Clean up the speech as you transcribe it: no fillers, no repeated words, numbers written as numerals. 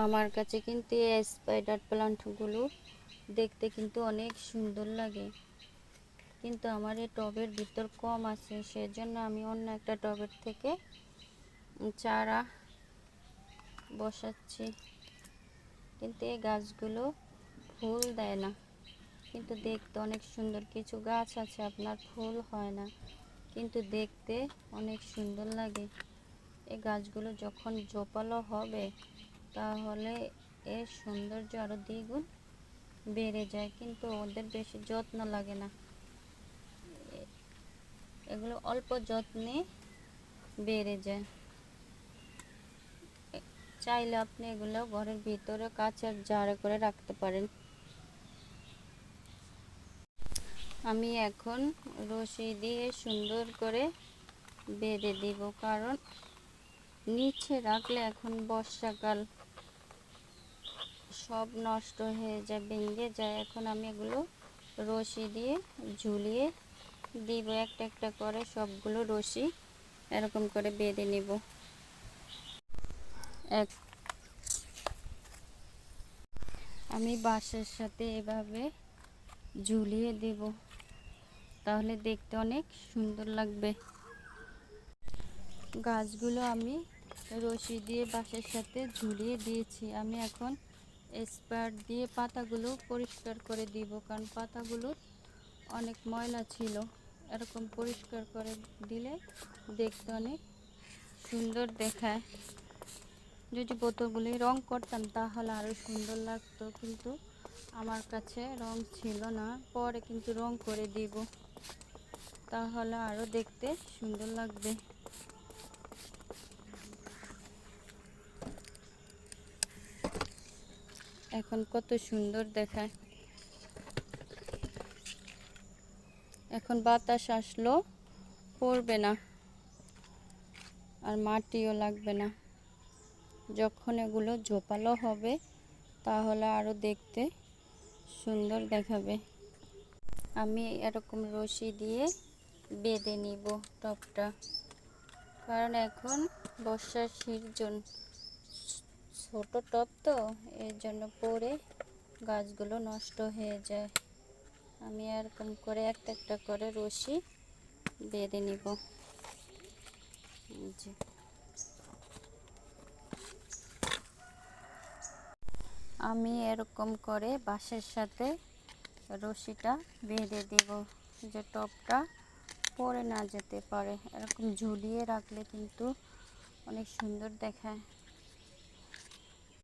আমার কাছে কিন্তু এই স্পাইডার প্লান্টগুলো দেখতে কিন্তু অনেক সুন্দর লাগে, কিন্তু আমার এই টবের ভিতর কম আছে, সেজন্য আমি অন্য একটা টবের থেকে চারা বসাচ্ছি। কিন্তু এই গাছগুলো ফুল দেয় না, কিন্তু দেখতে অনেক সুন্দর। কিছু গাছ আছে আপনার ফুল হয় না, কিন্তু দেখতে অনেক সুন্দর লাগে। এই গাছগুলো যখন জোপালো হবে তাহলে এর সৌন্দর্য আরও দ্বিগুণ বেড়ে যায়, কিন্তু ওদের বেশি যত্ন লাগে না। এগুলো অল্প যত্নে বেড়ে যায়। চাইলে আপনি এগুলো ঘরের ভিতরে কাচের জারে করে রাখতে পারেন। আমি এখন রশি দিয়ে সুন্দর করে বেঁধে দিব, কারণ নিচে রাখলে এখন বর্ষাকাল সব নষ্ট হয়ে যায়, ভেঙে যায়। এখন আমি এগুলো রশি দিয়ে ঝুলিয়ে দিব, একটা একটা করে সবগুলো রশি এরকম করে বেঁধে নিব। আমি বাঁশের সাথে এভাবে ঝুলিয়ে দেব, তাহলে দেখতে অনেক সুন্দর লাগবে। গাছগুলো আমি রশি দিয়ে বাঁশের সাথে ঝুলিয়ে দিয়েছি। আমি এখন স্প্রে দিয়ে পাতাগুলো পরিষ্কার করে দিব, কারণ পাতাগুলো অনেক ময়লা ছিল। এরকম পরিষ্কার করে দিলে দেখতে অনেক সুন্দর দেখায়। যদি বোতলগুলি রং করতাম তাহলে আরও সুন্দর লাগতো, কিন্তু আমার কাছে রং ছিল না। পরে কিন্তু রং করে দিব, তাহলে আরও দেখতে সুন্দর লাগবে। এখন কত সুন্দর দেখায়। এখন বাতাস আসলো পড়বে না, আর মাটিও লাগবে না। যখন এগুলো ঝোপালো হবে তাহলে আরও দেখতে সুন্দর দেখাবে। আমি এরকম রশি দিয়ে বেঁধে নিব টবটা, কারণ এখন বর্ষার সিজন, ছোট টব তো, এর জন্য পরে গাছগুলো নষ্ট হয়ে যায়। আমি এরকম করে একটা একটা করে রশি বেঁধে নিব। আমি এরকম করে বাঁশের সাথে রশিটা বেঁধে দিব, যে টবটা পড়ে না যেতে পারে। এরকম ঝুলিয়ে রাখলে কিন্তু অনেক সুন্দর দেখায়।